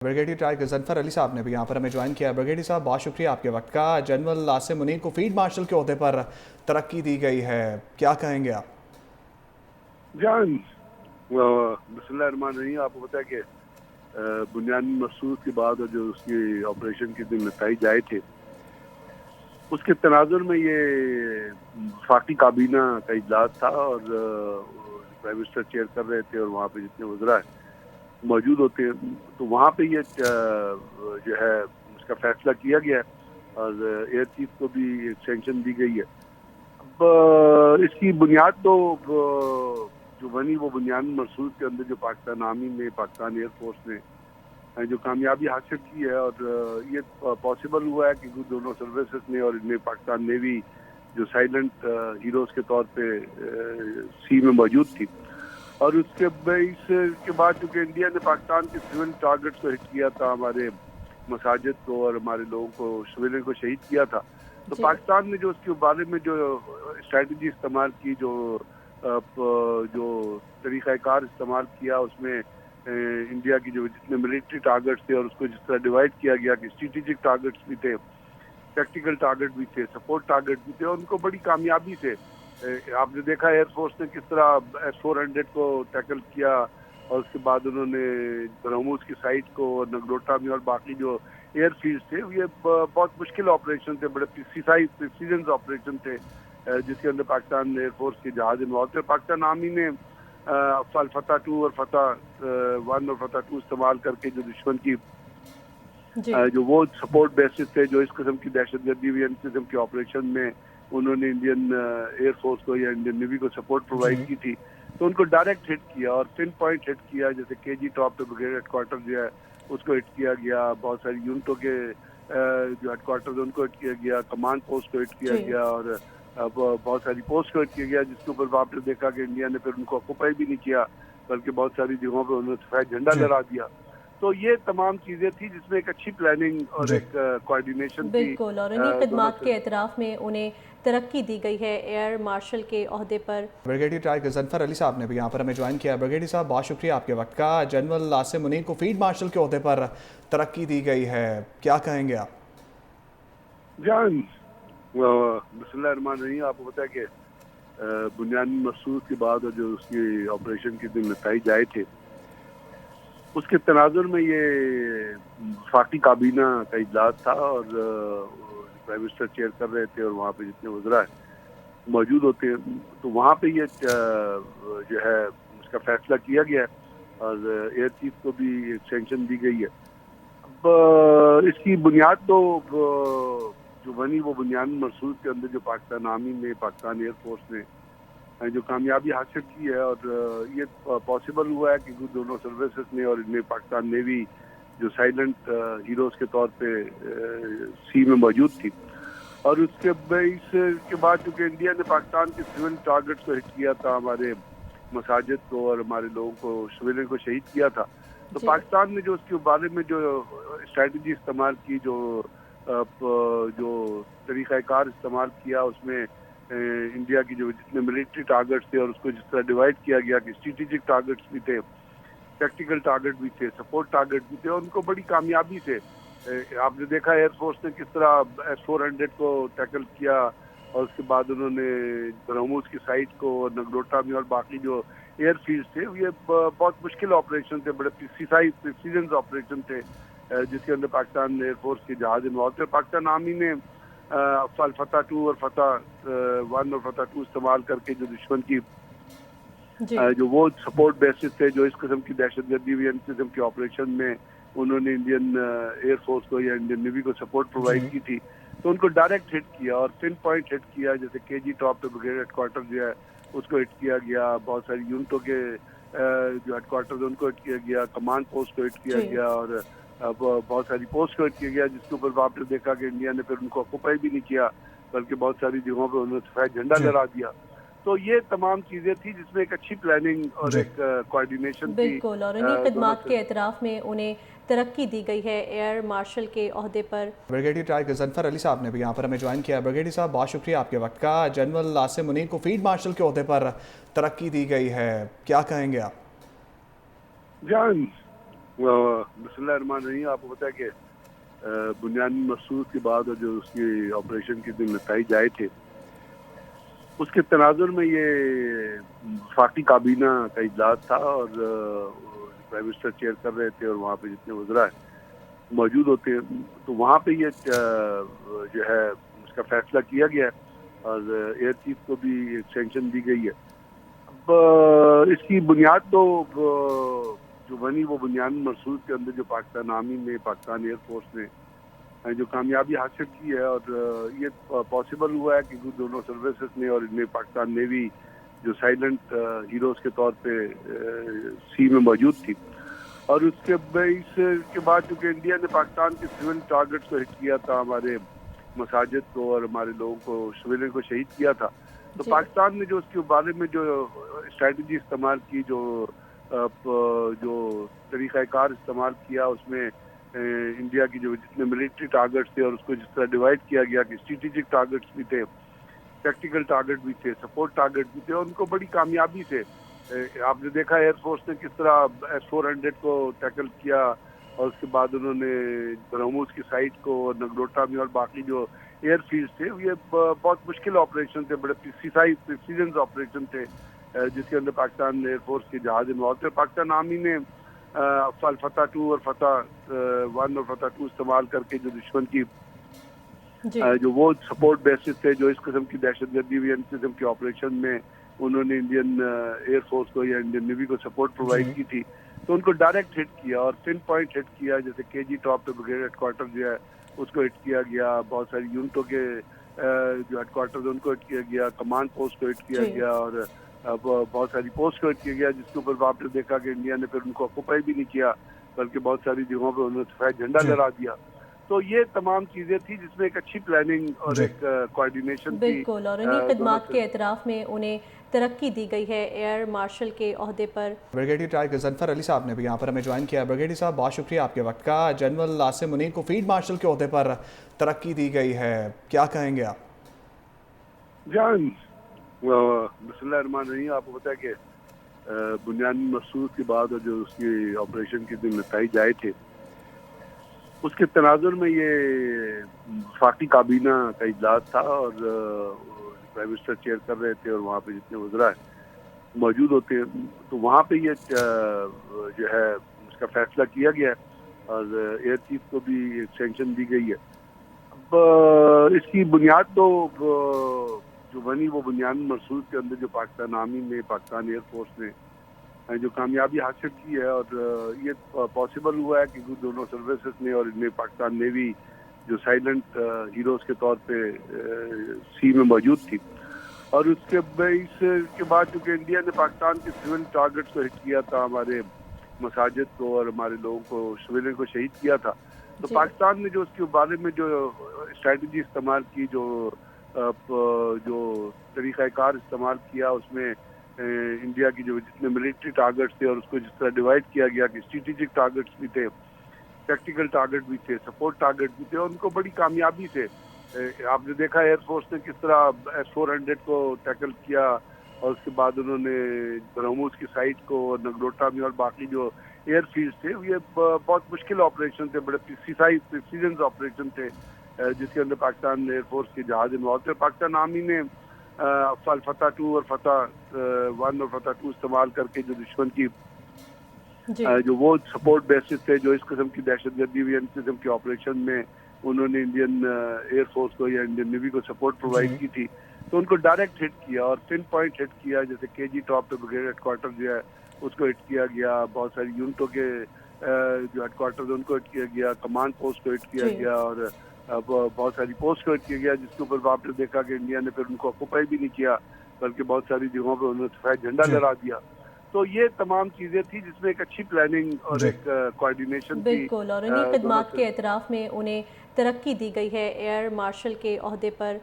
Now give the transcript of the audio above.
Brigadier try Ghazanfar Ali साहब ने भी यहाँ पर हमें ज्वाइन किया। ब्रिगेडियर साहब, बहुत शुक्रिया आपके वक्त का। जनरल आसिम मुनीर को फील्ड मार्शल के ओहदे पर तरक्की दी गई है, क्या कहेंगे आप? जान बिस्मिल्लाहिर्रहमानिर्रहीम। आपको पता है कि बुनियादी मकसूद के बाद और जो उसकी ऑपरेशन के दिन नताइज आए थे, उसके तनाजुर में ये वफाकी काबीना का इजलास था और प्राइम मिनिस्टर चेयर कर रहे थे और वहाँ पे जितने वज़रा मौजूद होते हैं, तो वहाँ पे ये जो है उसका फैसला किया गया है और एयर चीफ को भी एक्सटेंशन दी गई है। अब इसकी बुनियाद तो जो बनी वो बुनियादी मकसूद के अंदर जो पाकिस्तान आर्मी ने, पाकिस्तान एयरफोर्स ने जो कामयाबी हासिल की है और ये पॉसिबल हुआ है कि दोनों सर्विसेज ने और इनमें पाकिस्तान नेवी जो साइलेंट हीरोज के तौर पे सी में मौजूद थी। और उसके इसके बाद चूँकि इंडिया ने पाकिस्तान के सिविल टारगेट्स को हिट किया था, हमारे मसाजिद को और हमारे लोगों को, सिविलियन को शहीद किया था, तो पाकिस्तान ने जो उसके बारे में जो स्ट्रेटजी इस्तेमाल की, जो तरीक़ाकार इस्तेमाल किया, उसमें इंडिया की जो जितने मिलिट्री टारगेट्स थे और उसको जिस तरह डिवाइड किया गया कि स्ट्रेटेजिक टारगेट्स भी थे, टैक्टिकल टारगेट भी थे, सपोर्ट टारगेट भी थे, और उनको बड़ी कामयाबी से आपने देखा एयरफोर्स ने किस तरह S-400 को टैकल किया और उसके बाद उन्होंने ब्रह्मोस की साइट को और नगरोटा में और बाकी जो एयर फील्ड थे, ये बहुत मुश्किल ऑपरेशन थे, बड़े प्रिसीजन ऑपरेशन थे जिसके अंदर पाकिस्तान एयरफोर्स के जहाज इन्वॉल्व थे। पाकिस्तान आर्मी ने फतह 2 और फतह 1 और फतह 2 इस्तेमाल करके जो दुश्मन की जो वो सपोर्ट बेसिस थे, जो इस किस्म की दहशतगर्दी हुई, इस किस्म के ऑपरेशन में उन्होंने इंडियन एयरफोर्स को या इंडियन नेवी को सपोर्ट प्रोवाइड की थी, तो उनको डायरेक्ट हिट किया और पिन पॉइंट हिट किया। जैसे KG टॉप पे ब्रिगेड हेडक्वार्टर जो है उसको हिट किया गया, बहुत सारी यूनिटों के जो हेडक्वार्टर उनको हिट किया गया, कमांड पोस्ट को हिट किया गया और बहुत सारी पोस्ट को हिट किया गया, जिसके ऊपर आपने देखा कि इंडिया ने फिर उनको ऑक्यूपाई भी नहीं किया, बल्कि बहुत सारी जगहों पर उन्होंने सफेद झंडा लहरा दिया। तो ये तमाम चीज़ें थी जिसमें एक अच्छी प्लानिंग और एक कोऑर्डिनेशन थी। बिल्कुल, और इन्हीं खिदमात के एतराफ़ में उन्हें तरक्की दी गई है एयर मार्शल के ओहदे पर। ब्रिगेडियर ट्राई गजनफर अली साहब ने भी यहाँ पर हमें ज्वाइन किया। ब्रिगेडियर साहब, बहुत शुक्रिया आपके वक्त का। जनरल आसिम मुनीर को फील्ड मार्शल के ओहदे पर तरक्की दी गई है, क्या कहेंगे आप? जान बिस्मिल्लाहिर्रहमानिर्रहीम। आपको पता है कि बुनियादी मकसूद के बाद और जो उसकी ऑपरेशन के दिन नताइज आए थे, उसके तनाजुर में ये वफाकी काबीना का इजलास था और प्राइम मिनिस्टर चेयर कर रहे थे और वहाँ पे जितने वज़रा मौजूद होते हैं, तो वहाँ पे ये जो है उसका फैसला किया गया है और एयर चीफ को भी एक्सटेंशन दी गई है। अब इसकी बुनियाद तो जो बनी वो बुनियादी मकसूद के अंदर जो पाकिस्तान आर्मी ने, पाकिस्तान एयरफोर्स ने जो कामयाबी हासिल की है और ये पॉसिबल हुआ है कि दोनों सर्विसेज ने और इनमें पाकिस्तान नेवी जो साइलेंट हीरोज के तौर पे सी में मौजूद थी। और उसके इसके बाद चूँकि इंडिया ने पाकिस्तान के सिविल टारगेट्स को हिट किया था, हमारे मसाजिद को और हमारे लोगों को, सिविलियन को शहीद किया था, तो पाकिस्तान ने जो उसके बारे में जो स्ट्रेटजी इस्तेमाल की, जो तरीक़ाकार इस्तेमाल किया, उसमें इंडिया की जो जितने मिलिट्री टारगेट्स थे और उसको जिस तरह डिवाइड किया गया कि स्ट्रेटेजिक टारगेट्स भी थे, टैक्टिकल टारगेट भी थे, सपोर्ट टारगेट भी थे, और उनको बड़ी कामयाबी से आपने देखा एयरफोर्स ने किस तरह S-400 को टैकल किया और उसके बाद उन्होंने ब्रह्मोस की साइट को और नगरोटा में और बाकी जो एयर फील्ड थे, ये बहुत मुश्किल ऑपरेशन थे, बड़े प्रिसीजन ऑपरेशन थे जिसके अंदर पाकिस्तान एयरफोर्स के जहाज इन्वॉल्व थे। पाकिस्तान आर्मी ने फतह 2 और फतह 1 और फतह 2 इस्तेमाल करके जो दुश्मन की जो वो सपोर्ट बेसिस थे, जो इस किस्म की दहशतगर्दी हुई, इस किस्म के ऑपरेशन में उन्होंने इंडियन एयरफोर्स को या इंडियन नेवी को सपोर्ट प्रोवाइड की थी, तो उनको डायरेक्ट हिट किया और पिन पॉइंट हिट किया। जैसे KG टॉप पे ब्रिगेड हेडक्वार्टर जो है उसको हिट किया गया, बहुत सारी यूनिटों के जो हेडक्वार्टर उनको हिट किया गया, कमांड पोस्ट को हिट किया गया और बहुत सारी पोस्ट को हिट किया गया, जिसके ऊपर आपने देखा कि इंडिया ने फिर उनको ऑक्यूपाई भी नहीं किया, बल्कि बहुत सारी जगहों पर उन्होंने सफेद झंडा लहरा दिया। तो ये तमाम चीज़ें थी जिसमें एक अच्छी प्लानिंग और एक कोऑर्डिनेशन थी। बिल्कुल, और इन्हीं खिदमात के एतराफ़ में उन्हें तरक्की दी गई है एयर मार्शल के ओहदे पर। ब्रिगेडियर ट्राई गजनफर अली साहब ने भी यहाँ पर हमें ज्वाइन किया। ब्रिगेडियर साहब, बहुत शुक्रिया आपके वक्त का। जनरल आसिम मुनीर को फील्ड मार्शल के ओहदे पर तरक्की दी गई है, क्या कहेंगे आप? जान बिस्मिल्लाहिर्रहमानिर्रहीम। आपको पता है कि बुनियादी मकसूद के बाद और जो उसकी ऑपरेशन के जो नतीजे आए थे उसके तनाजुर में ये वफाकी काबीना का इजलास था और प्राइम मिनिस्टर चेयर कर रहे थे और वहाँ पे जितने वज़रा मौजूद होते हैं तो वहाँ पे ये जो है उसका फैसला किया गया है और एयर चीफ को भी एक्सटेंशन दी गई है। अब इसकी बुनियाद तो जो बनी वो बुनियादी मकसूद के अंदर जो पाकिस्तान आर्मी ने, पाकिस्तान एयर फोर्स ने जो कामयाबी हासिल की है और ये पॉसिबल हुआ है क्योंकि दोनों सर्विसेज ने और इनमें पाकिस्तान नेवी जो साइलेंट हीरोज के तौर पे सी में मौजूद थी और उसके इसके बाद चूँकि इंडिया ने पाकिस्तान के सिविल टारगेट्स को हिट किया था, हमारे मसाजिद को और हमारे लोगों को सिविलियन को शहीद किया था, तो पाकिस्तान ने जो उसके बारे में जो स्ट्रेटजी इस्तेमाल की, जो तरीक़ाकार इस्तेमाल किया, उसमें इंडिया की जो जितने मिलिट्री टारगेट्स थे और उसको जिस तरह डिवाइड किया गया कि स्ट्रेटेजिक टारगेट्स भी थे, टैक्टिकल टारगेट भी थे, सपोर्ट टारगेट भी थे, उनको बड़ी कामयाबी से आपने देखा एयरफोर्स ने किस तरह S-400 को टैकल किया और उसके बाद उन्होंने ब्रह्मोस की साइट को और नगरोटा में और बाकी जो एयर फील्ड थे ये बहुत मुश्किल ऑपरेशन थे, बड़े प्रिसीजन ऑपरेशन थे जिसके अंदर पाकिस्तान एयरफोर्स के जहाज इन्वॉल्व थे। पाकिस्तान आर्मी ने फतह 2 और फतह 1 और फतह 2 इस्तेमाल करके जो दुश्मन की जो वो सपोर्ट बेसिस थे, जो इस किस्म की दहशतगर्दी हुई, इस किस्म के ऑपरेशन में उन्होंने इंडियन एयरफोर्स को या इंडियन नेवी को सपोर्ट प्रोवाइड की थी, तो उनको डायरेक्ट हिट किया और पिन पॉइंट हिट किया। जैसे केजी टॉप पे ब्रिगेड हेडक्वार्टर जो है उसको हिट किया गया, बहुत सारी यूनिटों के जो हेडक्वार्टर उनको हिट किया गया, कमांड पोस्ट को हिट किया गया और बहुत सारी पोस्ट को हिट किया गया, जिसके ऊपर आपने देखा कि इंडिया ने फिर उनको ऑक्यूपाई भी नहीं किया बल्कि बहुत सारी जगहों पर उन्होंने सफेद झंडा लहरा दिया। तो ये तमाम चीजें थी जिसमें एक अच्छी प्लानिंग और एक कोऑर्डिनेशन थी। बिल्कुल, और इन्हीं खिदमात के एतराफ़ में उन्हें तरक्की दी गई है एयर मार्शल के ओहदे पर। ब्रिगेडियर टाइगर गजनफर अली साहब ने भी यहाँ पर हमें ज्वाइन किया। ब्रिगेडियर साहब, बहुत शुक्रिया आपके वक्त का। जनरल आसिम मुनीर को फील्ड मार्शल के ओहदे पर तरक्की दी गई है, क्या कहेंगे आप? बिस्मिल्लाहिर्रहमानिर्रहीम। आपको पता है कि बुनियादी मकसूद के बाद और जो उसकी ऑपरेशन के जो नतीजे आए थे उसके तनाजुर में ये वफाकी काबीना का इजलास था और प्राइम मिनिस्टर चेयर कर रहे थे और वहाँ पे जितने वज़रा मौजूद होते हैं तो वहाँ पे ये जो है उसका फैसला किया गया है और एयर चीफ को भी एक्सटेंशन दी गई है। अब इसकी बुनियाद तो जो बनी वो बुनियादी मकसूद के अंदर जो पाकिस्तान आर्मी ने, पाकिस्तान एयर फोर्स ने जो कामयाबी हासिल की है और ये पॉसिबल हुआ है क्योंकि दोनों सर्विसेज ने और इनमें पाकिस्तान नेवी जो साइलेंट हीरोज के तौर पे सी में मौजूद थी और उसके बाद चूँकि इंडिया ने पाकिस्तान के सिविल टारगेट्स को हिट किया था, हमारे मसाजिद को और हमारे लोगों को सिविलियन को शहीद किया था, तो पाकिस्तान ने जो उसके बारे में जो स्ट्रेटजी इस्तेमाल की, जो तरीक़ाकार इस्तेमाल किया, उसमें इंडिया की जो जितने मिलिट्री टारगेट्स थे और उसको जिस तरह डिवाइड किया गया कि स्ट्रेटेजिक टारगेट्स भी थे, टैक्टिकल टारगेट भी थे, सपोर्ट टारगेट भी थे, उनको बड़ी कामयाबी से आपने देखा एयरफोर्स ने किस तरह S-400 को टैकल किया और उसके बाद उन्होंने ब्रह्मोस की साइट को और नगरोटा में और बाकी जो एयर फील्ड थे ये बहुत मुश्किल ऑपरेशन थे, बड़े प्रिसीजन ऑपरेशन थे जिसके अंदर पाकिस्तान एयरफोर्स के जहाज इन्वॉल्व थे। पाकिस्तान आर्मी ने फतह 2 और फतह 1 और फतह 2 इस्तेमाल करके जो दुश्मन की जो वो सपोर्ट बेसिस थे, जो इस किस्म की दहशतगर्दी हुई, इस किस्म के ऑपरेशन में उन्होंने इंडियन एयरफोर्स को या इंडियन नेवी को सपोर्ट प्रोवाइड की थी, तो उनको डायरेक्ट हिट किया और पिन पॉइंट हिट किया। जैसे केजी टॉप पे ब्रिगेड हेडक्वार्टर जो है उसको हिट किया गया, बहुत सारी यूनिटों के जो हेडक्वार्टर उनको हिट किया गया, कमांड पोस्ट को हिट किया गया और बहुत सारी पोस्ट को हिट किया गया, जिसके ऊपर आपने देखा कि इंडिया ने फिर उनको ऑक्यूपाई भी नहीं किया बल्कि बहुत सारी जगहों पर उन्होंने सफेद झंडा लहरा दिया। तो ये तमाम चीजें थी जिसमें एक अच्छी प्लानिंग और एक कोऑर्डिनेशन थी। बिल्कुल, और इन्हीं खिदमात के एतराफ़ में उन्हें तरक्की दी गई है एयर मार्शल के ओहदे पर।